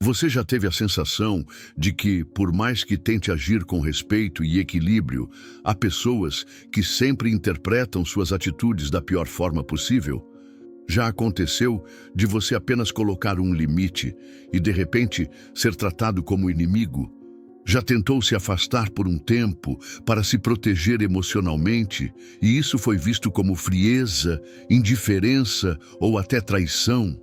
Você já teve a sensação de que, por mais que tente agir com respeito e equilíbrio, há pessoas que sempre interpretam suas atitudes da pior forma possível? Já aconteceu de você apenas colocar um limite e, de repente, ser tratado como inimigo? Já tentou se afastar por um tempo para se proteger emocionalmente e isso foi visto como frieza, indiferença ou até traição?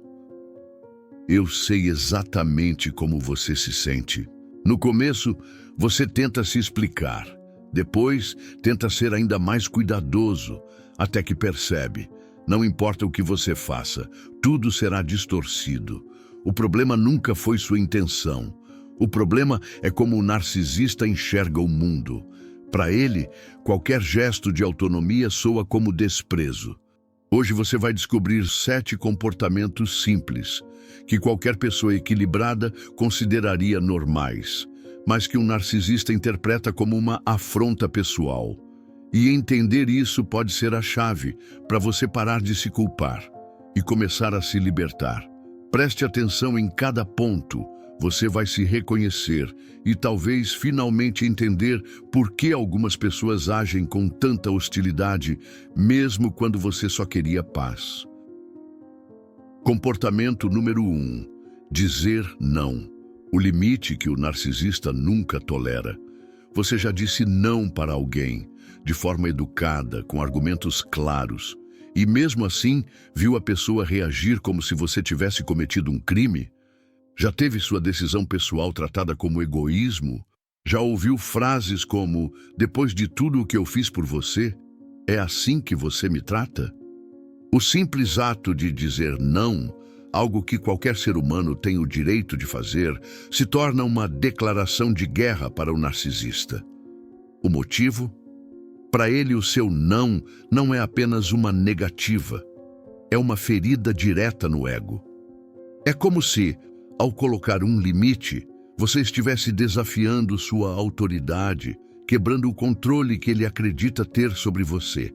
Eu sei exatamente como você se sente. No começo, você tenta se explicar. Depois, tenta ser ainda mais cuidadoso, até que percebe. Não importa o que você faça, tudo será distorcido. O problema nunca foi sua intenção. O problema é como o narcisista enxerga o mundo. Para ele, qualquer gesto de autonomia soa como desprezo. Hoje você vai descobrir 7 comportamentos simples, que qualquer pessoa equilibrada consideraria normais, mas que um narcisista interpreta como uma afronta pessoal. E entender isso pode ser a chave para você parar de se culpar e começar a se libertar. Preste atenção em cada ponto. Você vai se reconhecer e talvez finalmente entender por que algumas pessoas agem com tanta hostilidade, mesmo quando você só queria paz. Comportamento número 1. Dizer não. O limite que o narcisista nunca tolera. Você já disse não para alguém, de forma educada, com argumentos claros, e mesmo assim viu a pessoa reagir como se você tivesse cometido um crime? Já teve sua decisão pessoal tratada como egoísmo? Já ouviu frases como, depois de tudo o que eu fiz por você, é assim que você me trata? O simples ato de dizer não, algo que qualquer ser humano tem o direito de fazer, se torna uma declaração de guerra para o narcisista. O motivo? Para ele, o seu não é apenas uma negativa, é uma ferida direta no ego. É como se, ao colocar um limite, você estivesse desafiando sua autoridade, quebrando o controle que ele acredita ter sobre você.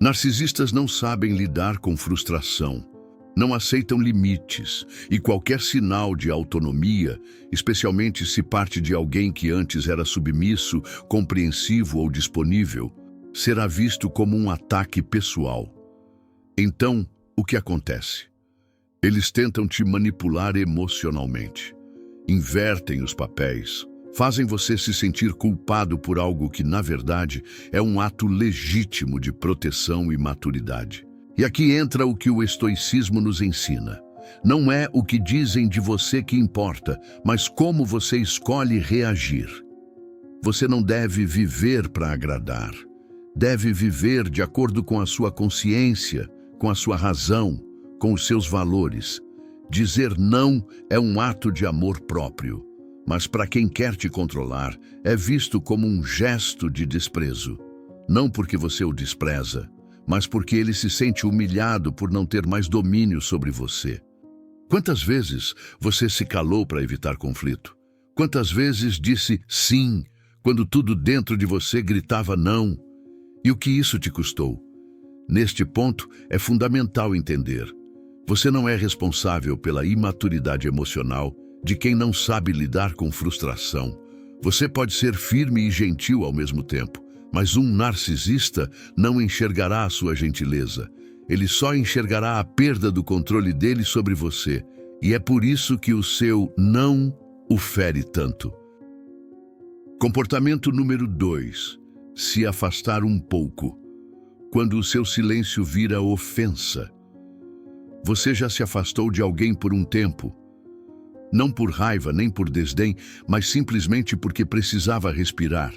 Narcisistas não sabem lidar com frustração, não aceitam limites e qualquer sinal de autonomia, especialmente se parte de alguém que antes era submisso, compreensivo ou disponível, será visto como um ataque pessoal. Então, o que acontece? Eles tentam te manipular emocionalmente, invertem os papéis, fazem você se sentir culpado por algo que, na verdade, é um ato legítimo de proteção e maturidade. E aqui entra o que o estoicismo nos ensina. Não é o que dizem de você que importa, mas como você escolhe reagir. Você não deve viver para agradar. Deve viver de acordo com a sua consciência, com a sua razão, com os seus valores. Dizer não é um ato de amor próprio, mas para quem quer te controlar, é visto como um gesto de desprezo. Não porque você o despreza, mas porque ele se sente humilhado por não ter mais domínio sobre você. Quantas vezes você se calou para evitar conflito? Quantas vezes disse sim, quando tudo dentro de você gritava não? E o que isso te custou? Neste ponto, é fundamental entender. Você não é responsável pela imaturidade emocional de quem não sabe lidar com frustração. Você pode ser firme e gentil ao mesmo tempo, mas um narcisista não enxergará a sua gentileza. Ele só enxergará a perda do controle dele sobre você. E é por isso que o seu não o fere tanto. Comportamento número 2. Se afastar um pouco. Quando o seu silêncio vira ofensa. Você já se afastou de alguém por um tempo? Não por raiva nem por desdém, mas simplesmente porque precisava respirar.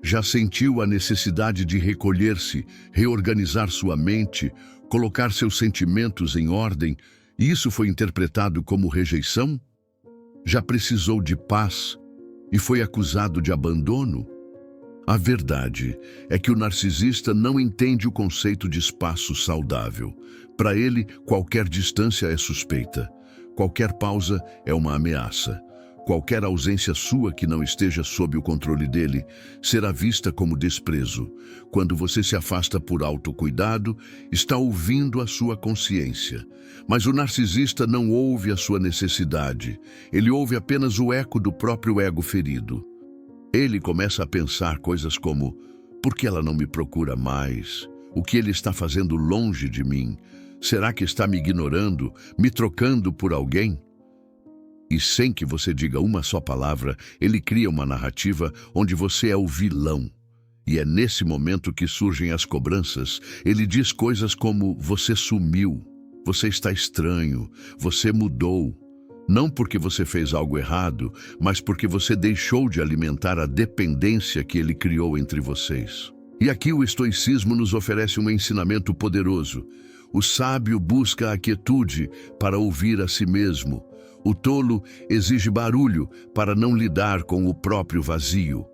Já sentiu a necessidade de recolher-se, reorganizar sua mente, colocar seus sentimentos em ordem, e isso foi interpretado como rejeição? Já precisou de paz e foi acusado de abandono? A verdade é que o narcisista não entende o conceito de espaço saudável. Para ele, qualquer distância é suspeita. Qualquer pausa é uma ameaça. Qualquer ausência sua que não esteja sob o controle dele será vista como desprezo. Quando você se afasta por autocuidado, está ouvindo a sua consciência. Mas o narcisista não ouve a sua necessidade. Ele ouve apenas o eco do próprio ego ferido. Ele começa a pensar coisas como: por que ela não me procura mais? O que ele está fazendo longe de mim? Será que está me ignorando, me trocando por alguém? E sem que você diga uma só palavra, ele cria uma narrativa onde você é o vilão. E é nesse momento que surgem as cobranças. Ele diz coisas como: você sumiu, você está estranho, você mudou. Não porque você fez algo errado, mas porque você deixou de alimentar a dependência que ele criou entre vocês. E aqui o estoicismo nos oferece um ensinamento poderoso. O sábio busca a quietude para ouvir a si mesmo. O tolo exige barulho para não lidar com o próprio vazio.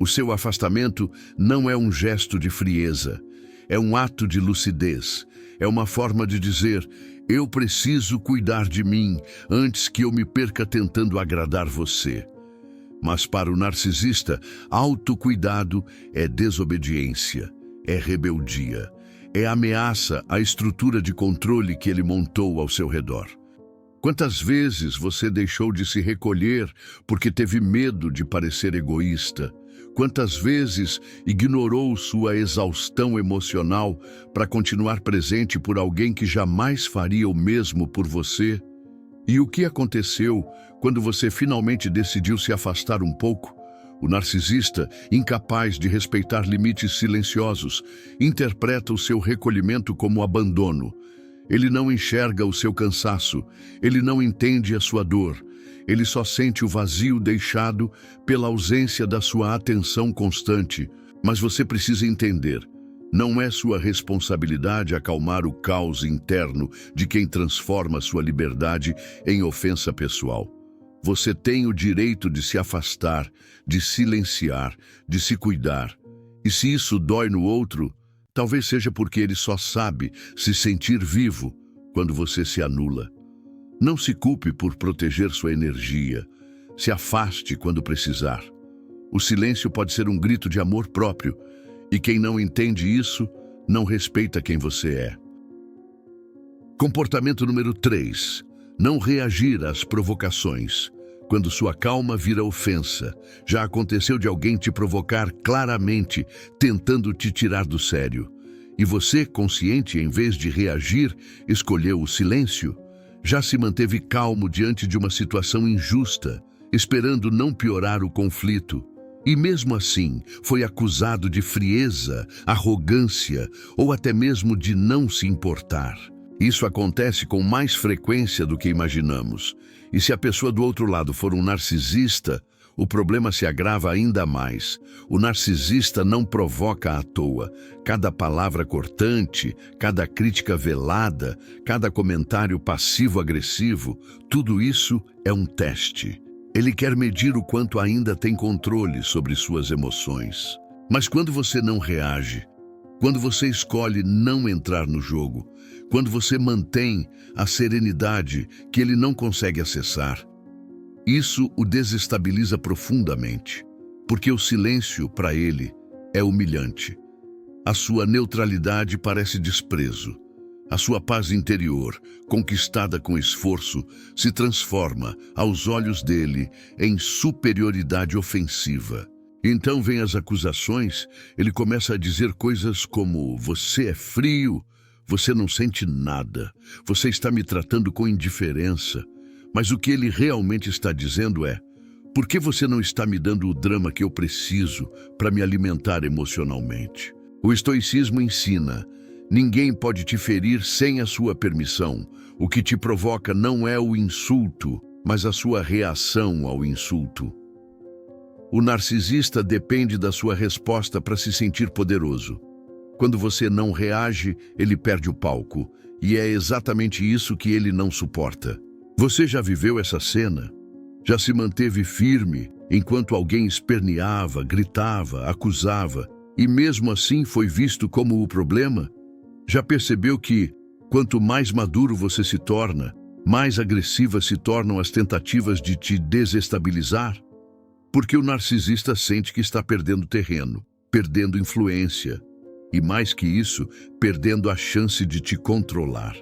O seu afastamento não é um gesto de frieza, é um ato de lucidez. É uma forma de dizer: eu preciso cuidar de mim antes que eu me perca tentando agradar você. Mas para o narcisista, autocuidado é desobediência, é rebeldia, é ameaça à estrutura de controle que ele montou ao seu redor. Quantas vezes você deixou de se recolher porque teve medo de parecer egoísta? Quantas vezes ignorou sua exaustão emocional para continuar presente por alguém que jamais faria o mesmo por você? E o que aconteceu quando você finalmente decidiu se afastar um pouco? O narcisista, incapaz de respeitar limites silenciosos, interpreta o seu recolhimento como abandono. Ele não enxerga o seu cansaço, ele não entende a sua dor. Ele só sente o vazio deixado pela ausência da sua atenção constante. Mas você precisa entender, não é sua responsabilidade acalmar o caos interno de quem transforma sua liberdade em ofensa pessoal. Você tem o direito de se afastar, de silenciar, de se cuidar. E se isso dói no outro, talvez seja porque ele só sabe se sentir vivo quando você se anula. Não se culpe por proteger sua energia. Se afaste quando precisar. O silêncio pode ser um grito de amor próprio, e quem não entende isso, não respeita quem você é. Comportamento número 3. Não reagir às provocações. Quando sua calma vira ofensa, já aconteceu de alguém te provocar claramente, tentando te tirar do sério. E você, consciente, em vez de reagir, escolheu o silêncio? Já se manteve calmo diante de uma situação injusta, esperando não piorar o conflito. E mesmo assim, foi acusado de frieza, arrogância ou até mesmo de não se importar. Isso acontece com mais frequência do que imaginamos. E se a pessoa do outro lado for um narcisista, o problema se agrava ainda mais. O narcisista não provoca à toa. Cada palavra cortante, cada crítica velada, cada comentário passivo-agressivo, tudo isso é um teste. Ele quer medir o quanto ainda tem controle sobre suas emoções. Mas quando você não reage, quando você escolhe não entrar no jogo, quando você mantém a serenidade que ele não consegue acessar, isso o desestabiliza profundamente, porque o silêncio, para ele, é humilhante. A sua neutralidade parece desprezo. A sua paz interior, conquistada com esforço, se transforma, aos olhos dele, em superioridade ofensiva. Então vêm as acusações, ele começa a dizer coisas como: você é frio, você não sente nada, você está me tratando com indiferença. Mas o que ele realmente está dizendo é: por que você não está me dando o drama que eu preciso para me alimentar emocionalmente? O estoicismo ensina: ninguém pode te ferir sem a sua permissão. O que te provoca não é o insulto, mas a sua reação ao insulto. O narcisista depende da sua resposta para se sentir poderoso. Quando você não reage, ele perde o palco. E é exatamente isso que ele não suporta. Você já viveu essa cena? Já se manteve firme enquanto alguém esperneava, gritava, acusava, e mesmo assim foi visto como o problema? Já percebeu que, quanto mais maduro você se torna, mais agressivas se tornam as tentativas de te desestabilizar, porque o narcisista sente que está perdendo terreno, perdendo influência e, mais que isso, perdendo a chance de te controlar.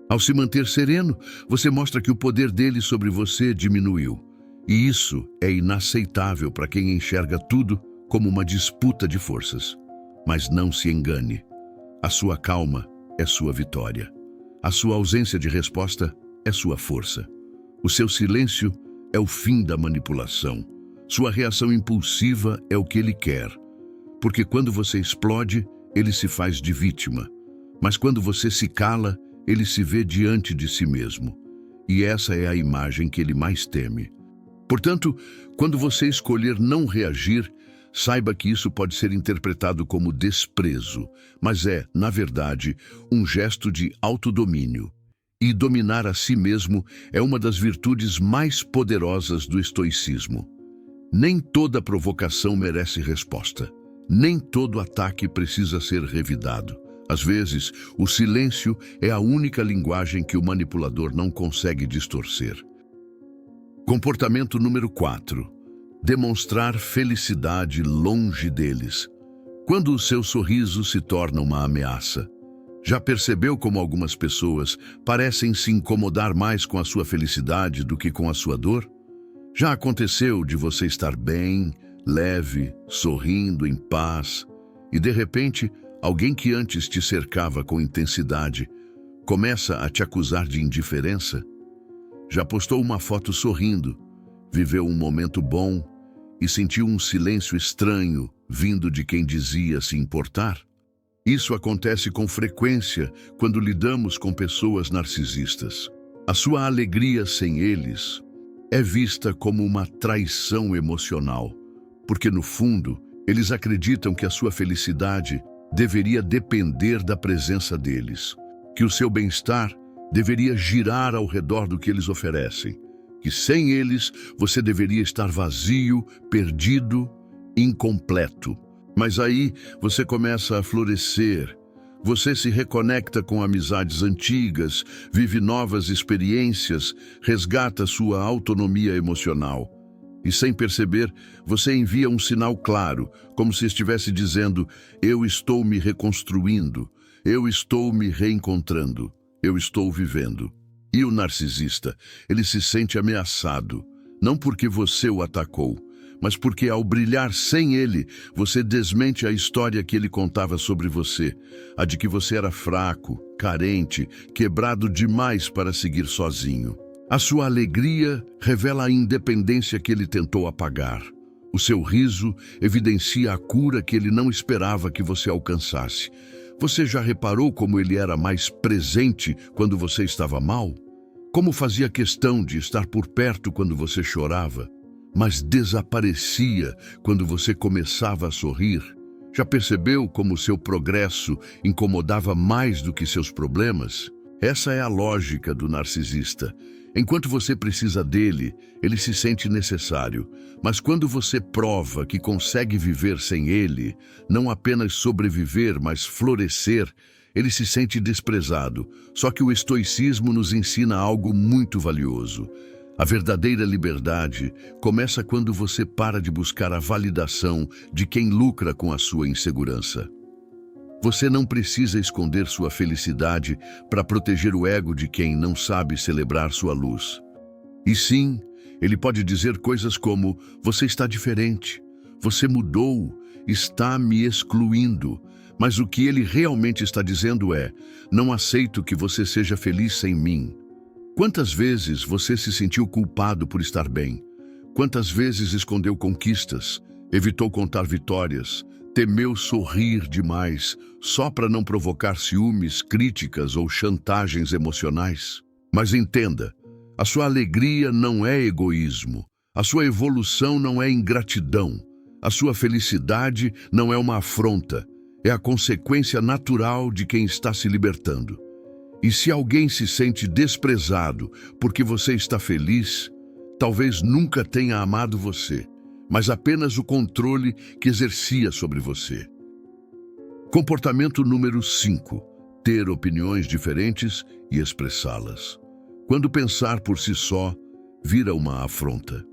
Ao se manter sereno, você mostra que o poder dele sobre você diminuiu. E isso é inaceitável para quem enxerga tudo como uma disputa de forças. Mas não se engane. A sua calma é sua vitória. A sua ausência de resposta é sua força. O seu silêncio é o fim da manipulação. Sua reação impulsiva é o que ele quer. Porque quando você explode, ele se faz de vítima. Mas quando você se cala, ele se vê diante de si mesmo. E essa é a imagem que ele mais teme. Portanto, quando você escolher não reagir, saiba que isso pode ser interpretado como desprezo, mas é, na verdade, um gesto de autodomínio. E dominar a si mesmo é uma das virtudes mais poderosas do estoicismo. Nem toda provocação merece resposta. Nem todo ataque precisa ser revidado. Às vezes, o silêncio é a única linguagem que o manipulador não consegue distorcer. Comportamento número 4. Demonstrar felicidade longe deles. Quando o seu sorriso se torna uma ameaça. Já percebeu como algumas pessoas parecem se incomodar mais com a sua felicidade do que com a sua dor? Já aconteceu de você estar bem, leve, sorrindo, em paz, e de repente, alguém que antes te cercava com intensidade começa a te acusar de indiferença? Já postou uma foto sorrindo, viveu um momento bom e sentiu um silêncio estranho vindo de quem dizia se importar? Isso acontece com frequência quando lidamos com pessoas narcisistas. A sua alegria sem eles é vista como uma traição emocional, porque no fundo, eles acreditam que a sua felicidade deveria depender da presença deles, que o seu bem-estar deveria girar ao redor do que eles oferecem, que sem eles você deveria estar vazio, perdido, incompleto. Mas aí você começa a florescer, você se reconecta com amizades antigas, vive novas experiências, resgata sua autonomia emocional. E sem perceber, você envia um sinal claro, como se estivesse dizendo: eu estou me reconstruindo, eu estou me reencontrando, eu estou vivendo. E o narcisista, ele se sente ameaçado, não porque você o atacou, mas porque ao brilhar sem ele, você desmente a história que ele contava sobre você, a de que você era fraco, carente, quebrado demais para seguir sozinho. A sua alegria revela a independência que ele tentou apagar. O seu riso evidencia a cura que ele não esperava que você alcançasse. Você já reparou como ele era mais presente quando você estava mal? Como fazia questão de estar por perto quando você chorava, mas desaparecia quando você começava a sorrir? Já percebeu como seu progresso incomodava mais do que seus problemas? Essa é a lógica do narcisista. Enquanto você precisa dele, ele se sente necessário. Mas quando você prova que consegue viver sem ele, não apenas sobreviver, mas florescer, ele se sente desprezado. Só que o estoicismo nos ensina algo muito valioso. A verdadeira liberdade começa quando você para de buscar a validação de quem lucra com a sua insegurança. Você não precisa esconder sua felicidade para proteger o ego de quem não sabe celebrar sua luz. E sim, ele pode dizer coisas como: você está diferente, você mudou, está me excluindo. Mas o que ele realmente está dizendo é: não aceito que você seja feliz sem mim. Quantas vezes você se sentiu culpado por estar bem? Quantas vezes escondeu conquistas, evitou contar vitórias, temeu sorrir demais, só para não provocar ciúmes, críticas ou chantagens emocionais? Mas entenda, a sua alegria não é egoísmo, a sua evolução não é ingratidão, a sua felicidade não é uma afronta, é a consequência natural de quem está se libertando. E se alguém se sente desprezado porque você está feliz, talvez nunca tenha amado você, mas apenas o controle que exercia sobre você. Comportamento número 5. Ter opiniões diferentes e expressá-las. Quando pensar por si só vira uma afronta.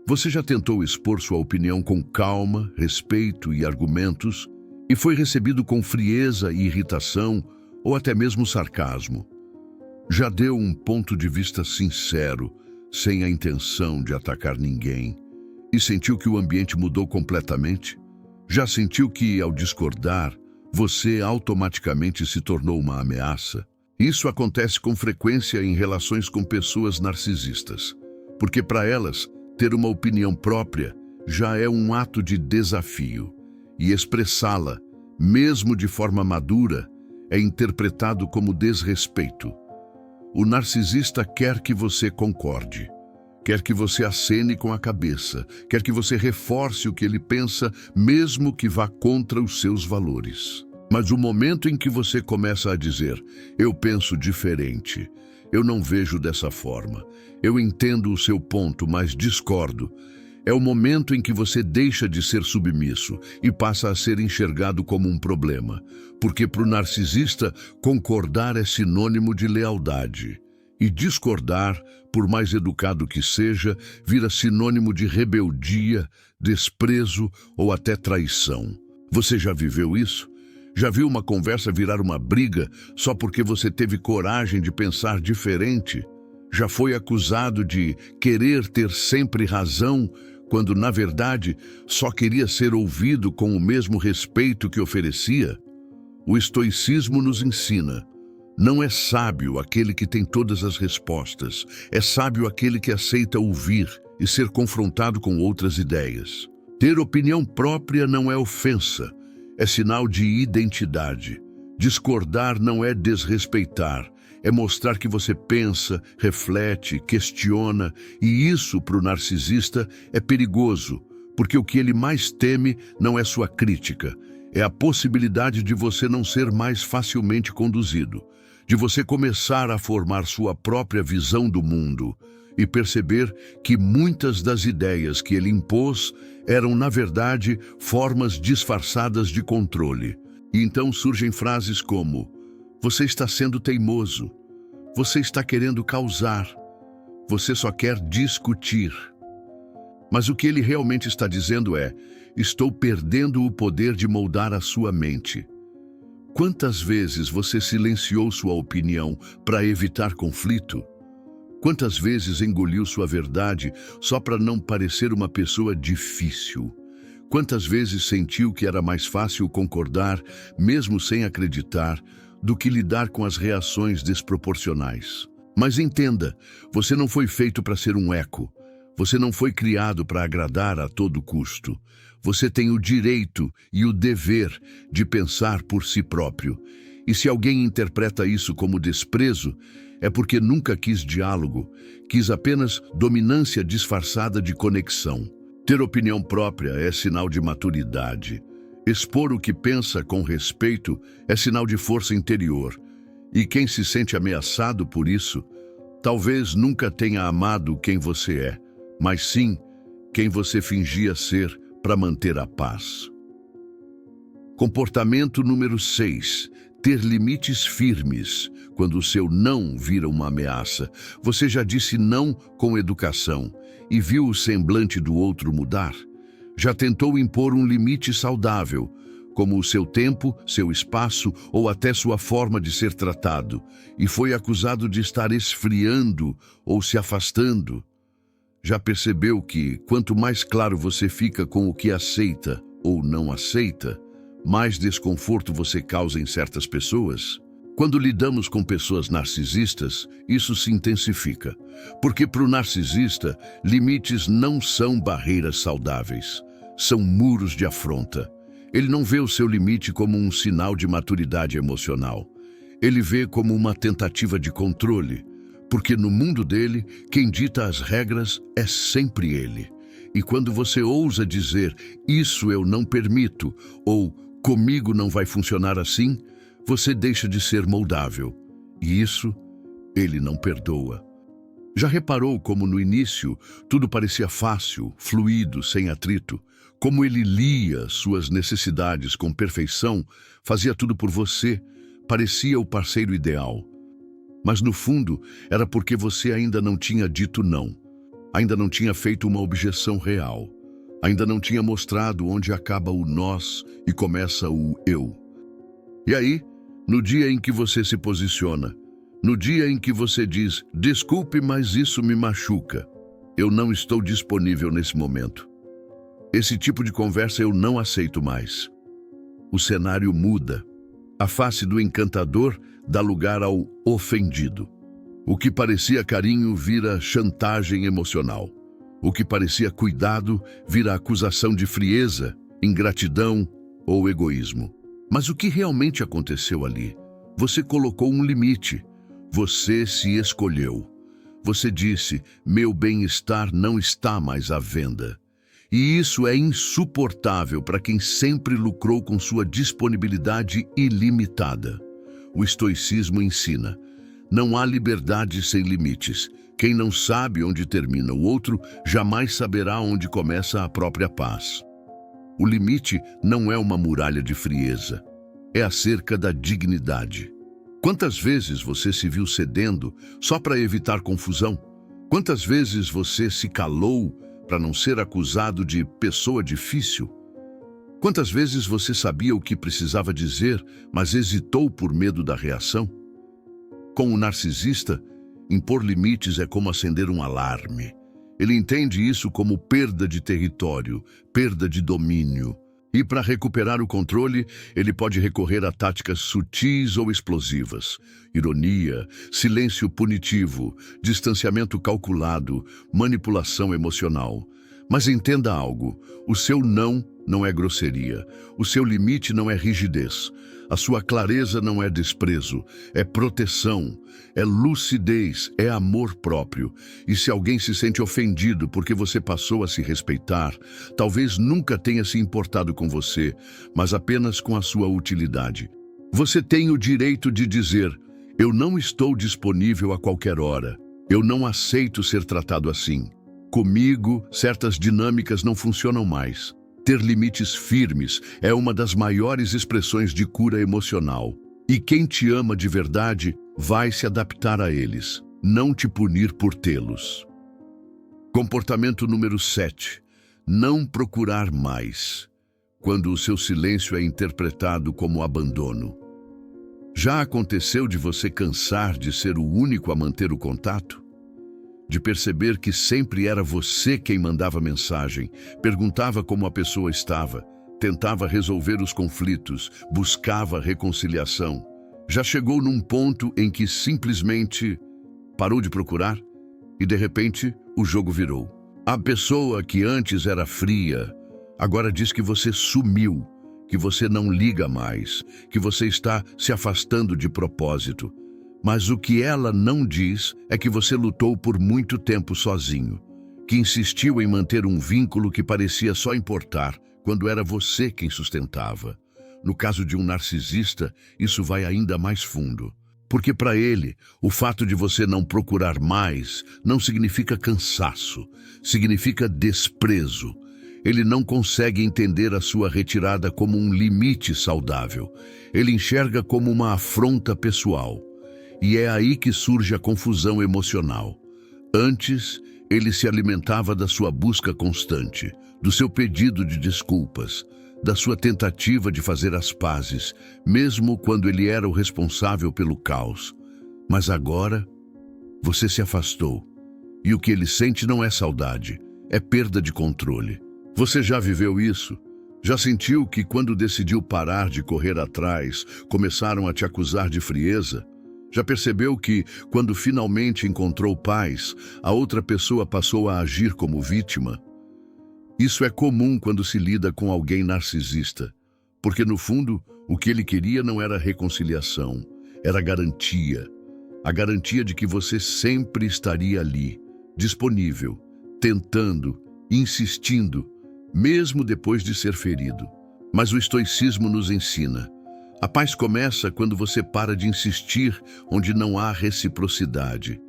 Você já tentou expor sua opinião com calma, respeito e argumentos e foi recebido com frieza e irritação ou até mesmo sarcasmo? Já deu um ponto de vista sincero, sem a intenção de atacar ninguém, e sentiu que o ambiente mudou completamente? Já sentiu que, ao discordar, você automaticamente se tornou uma ameaça? Isso acontece com frequência em relações com pessoas narcisistas, porque para elas, ter uma opinião própria já é um ato de desafio, e expressá-la, mesmo de forma madura, é interpretado como desrespeito. O narcisista quer que você concorde, quer que você acene com a cabeça, quer que você reforce o que ele pensa, mesmo que vá contra os seus valores. Mas o momento em que você começa a dizer, eu penso diferente, eu não vejo dessa forma, eu entendo o seu ponto, mas discordo, é o momento em que você deixa de ser submisso e passa a ser enxergado como um problema, porque para o narcisista, concordar é sinônimo de lealdade. E discordar, por mais educado que seja, vira sinônimo de rebeldia, desprezo ou até traição. Você já viveu isso? Já viu uma conversa virar uma briga só porque você teve coragem de pensar diferente? Já foi acusado de querer ter sempre razão, quando, na verdade, só queria ser ouvido com o mesmo respeito que oferecia? O estoicismo nos ensina: não é sábio aquele que tem todas as respostas, é sábio aquele que aceita ouvir e ser confrontado com outras ideias. Ter opinião própria não é ofensa, é sinal de identidade. Discordar não é desrespeitar, é mostrar que você pensa, reflete, questiona, e isso, para o narcisista, é perigoso, porque o que ele mais teme não é sua crítica, é a possibilidade de você não ser mais facilmente conduzido, de você começar a formar sua própria visão do mundo e perceber que muitas das ideias que ele impôs eram, na verdade, formas disfarçadas de controle. E então surgem frases como: você está sendo teimoso, você está querendo causar, você só quer discutir. Mas o que ele realmente está dizendo é: estou perdendo o poder de moldar a sua mente. Quantas vezes você silenciou sua opinião para evitar conflito? Quantas vezes engoliu sua verdade só para não parecer uma pessoa difícil? Quantas vezes sentiu que era mais fácil concordar, mesmo sem acreditar, do que lidar com as reações desproporcionais? Mas entenda, você não foi feito para ser um eco. Você não foi criado para agradar a todo custo. Você tem o direito e o dever de pensar por si próprio. E se alguém interpreta isso como desprezo, é porque nunca quis diálogo, quis apenas dominância disfarçada de conexão. Ter opinião própria é sinal de maturidade. Expor o que pensa com respeito é sinal de força interior. E quem se sente ameaçado por isso, talvez nunca tenha amado quem você é, mas sim quem você fingia ser para manter a paz. Comportamento número 6. Ter limites firmes quando o seu não vira uma ameaça. Você já disse não com educação e viu o semblante do outro mudar? Já tentou impor um limite saudável, como o seu tempo, seu espaço ou até sua forma de ser tratado, e foi acusado de estar esfriando ou se afastando? Já percebeu que, quanto mais claro você fica com o que aceita ou não aceita, mais desconforto você causa em certas pessoas? Quando lidamos com pessoas narcisistas, isso se intensifica, porque para o narcisista, limites não são barreiras saudáveis, são muros de afronta. Ele não vê o seu limite como um sinal de maturidade emocional. Ele vê como uma tentativa de controle, porque no mundo dele, quem dita as regras é sempre ele. E quando você ousa dizer, isso eu não permito, ou comigo não vai funcionar assim, você deixa de ser moldável. E isso, ele não perdoa. Já reparou como no início tudo parecia fácil, fluido, sem atrito? Como ele lia suas necessidades com perfeição, fazia tudo por você, parecia o parceiro ideal. Mas no fundo, era porque você ainda não tinha dito não. Ainda não tinha feito uma objeção real. Ainda não tinha mostrado onde acaba o nós e começa o eu. E aí, no dia em que você se posiciona, no dia em que você diz, desculpe, mas isso me machuca, eu não estou disponível nesse momento. Esse tipo de conversa eu não aceito mais. O cenário muda. A face do encantador dá lugar ao ofendido. O que parecia carinho vira chantagem emocional. O que parecia cuidado vira acusação de frieza, ingratidão ou egoísmo. Mas o que realmente aconteceu ali? Você colocou um limite. Você se escolheu. Você disse, meu bem-estar não está mais à venda. E isso é insuportável para quem sempre lucrou com sua disponibilidade ilimitada. O estoicismo ensina, não há liberdade sem limites. Quem não sabe onde termina o outro, jamais saberá onde começa a própria paz. O limite não é uma muralha de frieza, é a cerca da dignidade. Quantas vezes você se viu cedendo só para evitar confusão? Quantas vezes você se calou para não ser acusado de pessoa difícil? Quantas vezes você sabia o que precisava dizer, mas hesitou por medo da reação? Com o narcisista, impor limites é como acender um alarme. Ele entende isso como perda de território, perda de domínio. E para recuperar o controle, ele pode recorrer a táticas sutis ou explosivas. Ironia, silêncio punitivo, distanciamento calculado, manipulação emocional. Mas entenda algo, o seu não é grosseria, o seu limite não é rigidez. A sua clareza não é desprezo, é proteção, é lucidez, é amor próprio. E se alguém se sente ofendido porque você passou a se respeitar, talvez nunca tenha se importado com você, mas apenas com a sua utilidade. Você tem o direito de dizer, eu não estou disponível a qualquer hora, eu não aceito ser tratado assim. Comigo, certas dinâmicas não funcionam mais. Ter limites firmes é uma das maiores expressões de cura emocional. E quem te ama de verdade vai se adaptar a eles, não te punir por tê-los. Comportamento número 7. Não procurar mais, quando o seu silêncio é interpretado como abandono. Já aconteceu de você cansar de ser o único a manter o contato? De perceber que sempre era você quem mandava mensagem, perguntava como a pessoa estava, tentava resolver os conflitos, buscava reconciliação. Já chegou num ponto em que simplesmente parou de procurar e, de repente, o jogo virou. A pessoa que antes era fria, agora diz que você sumiu, que você não liga mais, que você está se afastando de propósito. Mas o que ela não diz é que você lutou por muito tempo sozinho, que insistiu em manter um vínculo que parecia só importar quando era você quem sustentava. No caso de um narcisista, isso vai ainda mais fundo. Porque para ele, o fato de você não procurar mais não significa cansaço, significa desprezo. Ele não consegue entender a sua retirada como um limite saudável. Ele enxerga como uma afronta pessoal. E é aí que surge a confusão emocional. Antes, ele se alimentava da sua busca constante, do seu pedido de desculpas, da sua tentativa de fazer as pazes, mesmo quando ele era o responsável pelo caos. Mas agora, você se afastou. E o que ele sente não é saudade, é perda de controle. Você já viveu isso? Já sentiu que quando decidiu parar de correr atrás, começaram a te acusar de frieza? Já percebeu que, quando finalmente encontrou paz, a outra pessoa passou a agir como vítima? Isso é comum quando se lida com alguém narcisista, porque no fundo, o que ele queria não era reconciliação, era garantia. A garantia de que você sempre estaria ali, disponível, tentando, insistindo, mesmo depois de ser ferido. Mas o estoicismo nos ensina: a paz começa quando você para de insistir onde não há reciprocidade.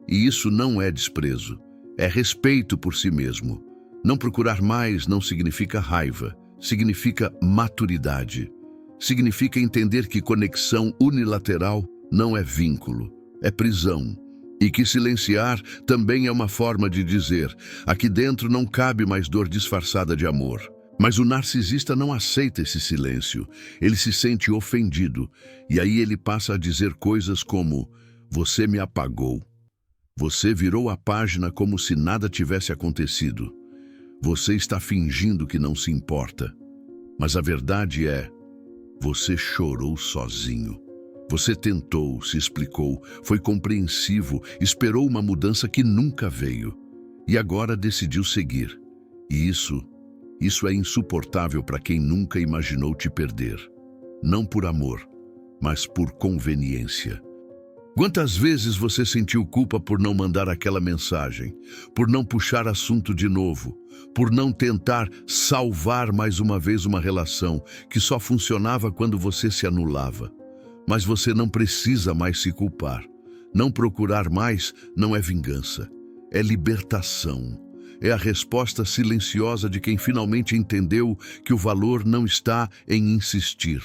E isso não é desprezo, é respeito por si mesmo. Não procurar mais não significa raiva, significa maturidade. Significa entender que conexão unilateral não é vínculo, é prisão. E que silenciar também é uma forma de dizer: aqui dentro não cabe mais dor disfarçada de amor. Mas o narcisista não aceita esse silêncio. Ele se sente ofendido. E aí ele passa a dizer coisas como: você me apagou. Você virou a página como se nada tivesse acontecido. Você está fingindo que não se importa. Mas a verdade é: você chorou sozinho. Você tentou, se explicou, foi compreensivo, esperou uma mudança que nunca veio. E agora decidiu seguir. E isso é insuportável para quem nunca imaginou te perder. Não por amor, mas por conveniência. Quantas vezes você sentiu culpa por não mandar aquela mensagem, por não puxar assunto de novo, por não tentar salvar mais uma vez uma relação que só funcionava quando você se anulava? Mas você não precisa mais se culpar. Não procurar mais não é vingança, é libertação. É a resposta silenciosa de quem finalmente entendeu que o valor não está em insistir,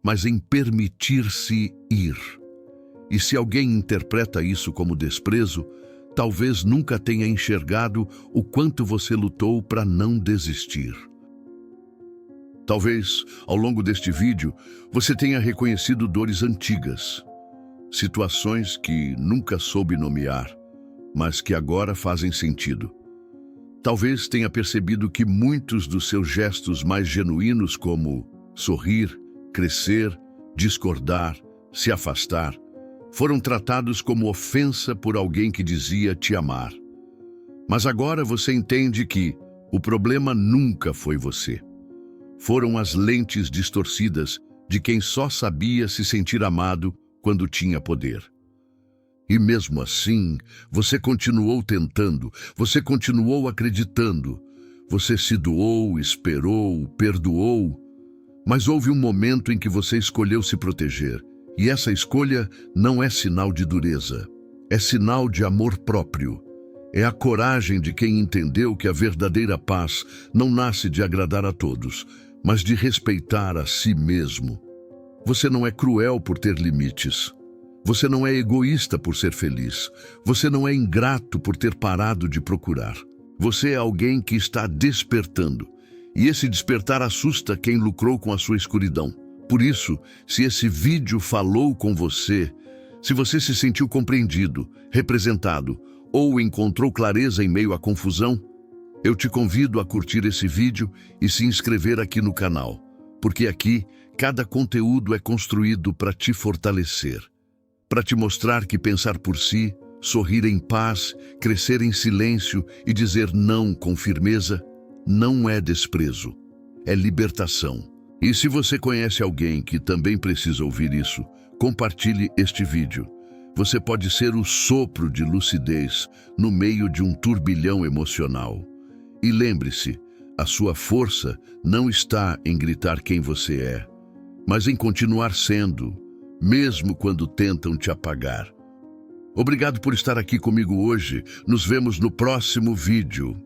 mas em permitir-se ir. E se alguém interpreta isso como desprezo, talvez nunca tenha enxergado o quanto você lutou para não desistir. Talvez, ao longo deste vídeo, você tenha reconhecido dores antigas, situações que nunca soube nomear, mas que agora fazem sentido. Talvez tenha percebido que muitos dos seus gestos mais genuínos, como sorrir, crescer, discordar, se afastar, foram tratados como ofensa por alguém que dizia te amar. Mas agora você entende que o problema nunca foi você. Foram as lentes distorcidas de quem só sabia se sentir amado quando tinha poder. E mesmo assim, você continuou tentando, você continuou acreditando, você se doou, esperou, perdoou, mas houve um momento em que você escolheu se proteger. E essa escolha não é sinal de dureza, é sinal de amor próprio. É a coragem de quem entendeu que a verdadeira paz não nasce de agradar a todos, mas de respeitar a si mesmo. Você não é cruel por ter limites. Você não é egoísta por ser feliz. Você não é ingrato por ter parado de procurar. Você é alguém que está despertando. E esse despertar assusta quem lucrou com a sua escuridão. Por isso, se esse vídeo falou com você, se você se sentiu compreendido, representado ou encontrou clareza em meio à confusão, eu te convido a curtir esse vídeo e se inscrever aqui no canal, porque aqui cada conteúdo é construído para te fortalecer, para te mostrar que pensar por si, sorrir em paz, crescer em silêncio e dizer não com firmeza não é desprezo, é libertação. E se você conhece alguém que também precisa ouvir isso, compartilhe este vídeo. Você pode ser o sopro de lucidez no meio de um turbilhão emocional. E lembre-se, a sua força não está em gritar quem você é, mas em continuar sendo, mesmo quando tentam te apagar. Obrigado por estar aqui comigo hoje. Nos vemos no próximo vídeo.